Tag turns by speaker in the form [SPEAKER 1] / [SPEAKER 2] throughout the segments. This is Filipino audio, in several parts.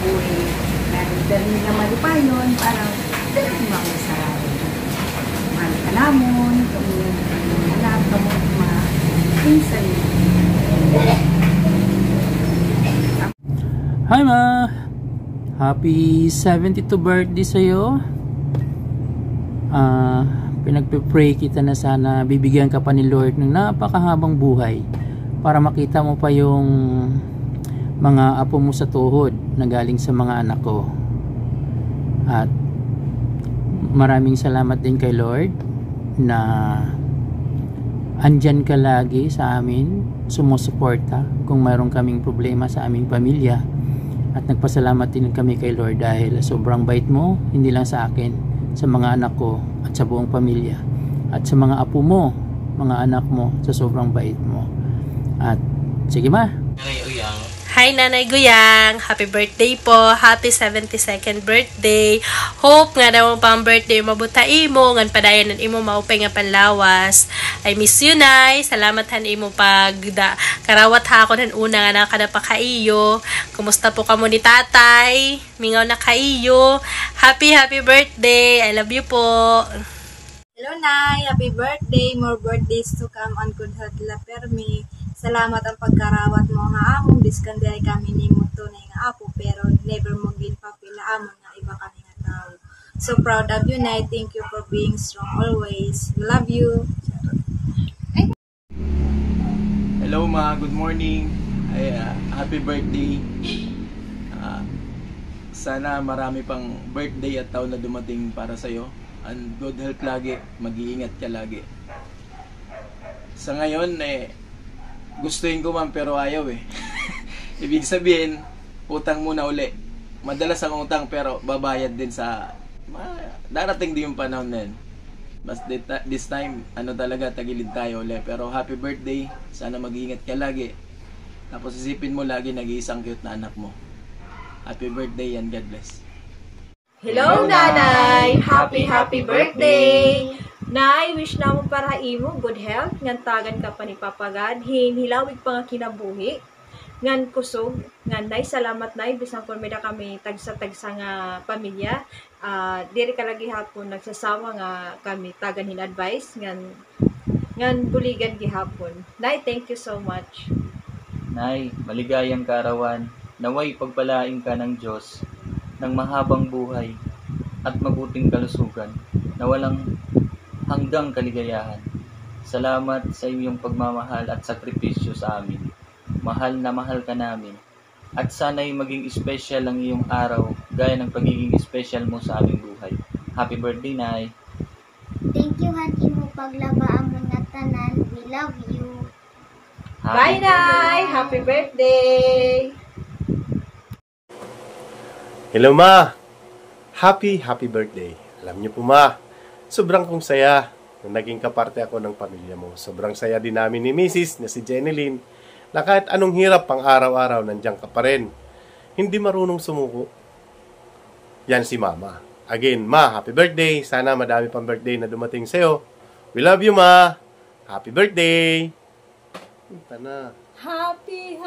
[SPEAKER 1] buhay na dahil nila malipayon, parang dahil mo ako sa mahal ka namon, kami yung anak, kami mga pinsan.
[SPEAKER 2] Hi ma! Happy 72 birthday sa'yo. Pinagpipray kita na sana bibigyan ka pa ni Lord ng napakahabang buhay para makita mo pa yung mga apo mo sa tuhod na galing sa mga anak ko. At maraming salamat din kay Lord na andyan ka lagi sa amin, sumusuporta kung mayroon kaming problema sa aming pamilya. At nagpasalamat din kami kay Lord dahil sobrang bait mo, hindi lang sa akin, sa mga anak ko at sa buong pamilya. At sa mga apo mo, mga anak mo, sa sobrang bait mo. At sige ma.
[SPEAKER 3] Hi Nanay Guyang! Happy birthday po! Happy 72nd birthday! Hope nga daw pang birthday mabutai mo, ngan padayan ng imo maupay nga panlawas. I miss you, Nay! Salamat han imo pag karawat ha ako ng una nga nakada pa kaiyo. Kumusta po kamo ni tatay? Mingaw na kaiyo. Happy birthday! I love you po!
[SPEAKER 4] Hello, Nay! Happy birthday! More birthdays to come on good health la permi. Salamat ang pagkarawat mo nga among diskanday kami ni mo tunay nga apo pero never mo ginpapila amon nga iba kami nga tao. So proud of you, Nay. Thank you for being strong always. We love you.
[SPEAKER 5] Hello ma, good morning. Happy birthday. Sana marami pang birthday at taon na dumating para sa'yo. And good health lagi, mag-iingat ka lagi. Sa ngayon, gustuin ko man pero ayaw Ibig sabihin, utang muna uli. Madalas ang utang pero babayad din sa darating din yung panahon na yun. But this time, talaga, tagilid tayo uli. Pero happy birthday, sana mag-iingat ka lagi. Tapos isipin mo lagi nag-iisang cute na anak mo. Happy birthday and God bless.
[SPEAKER 4] Hello, Nanay! Happy birthday! Nay, wish na mo para imo good health, ngan tagan ka pa ni Papagad, hilawig pa nga kinabuhi, ngan kusog, ngan Nay, salamat Nay, bisan kung may na kami tagsa-tagsa nga pamilya, diri ka lagi hapon, nagsasawa nga kami tagan hin advice, ngan buligan gihapon. Nay, thank you so much.
[SPEAKER 6] Nay, maligayang kaarawan, naway pagpalaing ka ng Diyos, ng mahabang buhay, at mabuting kalusugan, na walang hanggang kaligayahan. Salamat sa iyong pagmamahal at sakripisyo sa amin. Mahal na mahal ka namin. At sana'y maging special ang iyong araw gaya ng pagiging special mo sa aming buhay. Happy birthday, Nay!
[SPEAKER 7] Thank you, Hanti mo paglaba amon nga tanan. We love you.
[SPEAKER 4] Bye, Nay! Happy birthday!
[SPEAKER 8] Hello, Ma! Happy birthday! Alam niyo po, Ma, sobrang kong saya na naging kaparte ako ng pamilya mo. Sobrang saya din namin ni Mrs. na si Jeneline na kahit anong hirap pang araw-araw nandiyan ka pa rin. Hindi marunong sumuko. Yan si Mama. Again, Ma, happy birthday. Sana madami pang birthday na dumating sa'yo. We love you, Ma. Happy birthday. Punta na.
[SPEAKER 4] Happy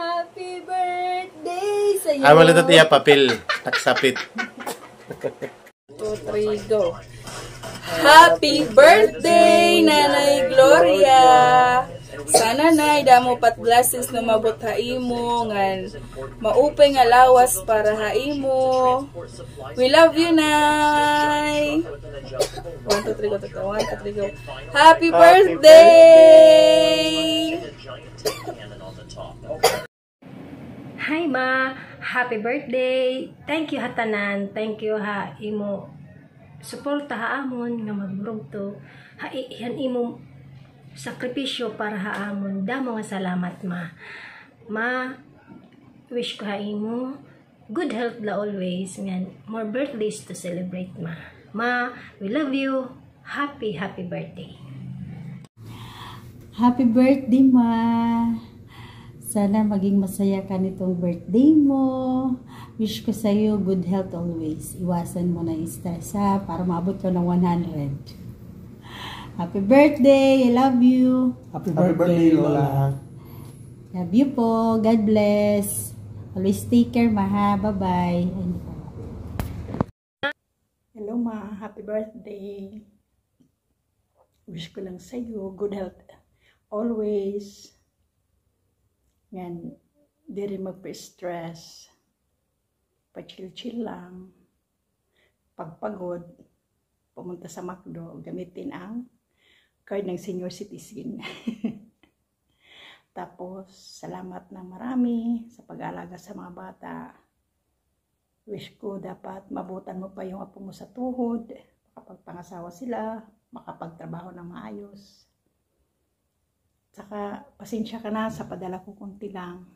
[SPEAKER 4] birthday sa'yo.
[SPEAKER 8] Malatot iya papel. Taksapit.
[SPEAKER 4] 2, 3, go. Happy birthday, Nanay Gloria! Sana Nay, damo pat blessings na mabot haimo, ngan maupay nga lawas para haimo. We love you, Nay! 1, 2, 3, go. 1, 2, 3, go. Happy birthday!
[SPEAKER 9] Hi Ma, happy birthday. Thank you hatanan. Thank you ha imo suporta haamon nga magmurog to. Han imo sakripisyo para haamon. Damo nga salamat Ma. Ma, wish ko ha imo good health la always ngan more birthdays to celebrate Ma. Ma, we love you. Happy birthday.
[SPEAKER 1] Happy birthday, Ma! Sana maging masaya ka nitong birthday mo. Wish ko sa iyo good health always. Iwasan mo na yung stress ha, para maabot ka ng 100. Happy birthday! I love you!
[SPEAKER 10] Happy birthday, Lola!
[SPEAKER 1] Love you po. God bless! Always take care, ma, ha? Bye-bye.
[SPEAKER 10] Hello ma, happy birthday. Wish ko lang sa iyo good health always. Ngayon, di rin magpa-stress. Pa-chill-chill lang. Pagpagod, pumunta sa McDo, gamitin ang card ng senior citizen. Tapos, salamat ng marami sa pag-aalaga sa mga bata. Wish ko dapat mabutan mo pa yung apo mo sa tuhod, makapagpangasawa sila, makapagtrabaho ng maayos. Saka, pasensya ka na sa padala ko kunti lang.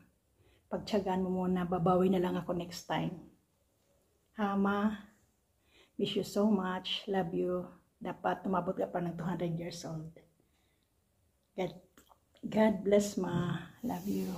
[SPEAKER 10] Pagtiyagaan mo muna, babawi na lang ako next time. Hama, miss you so much, love you. Dapat tumabot ka pa ng 200 years old. God bless ma, love you.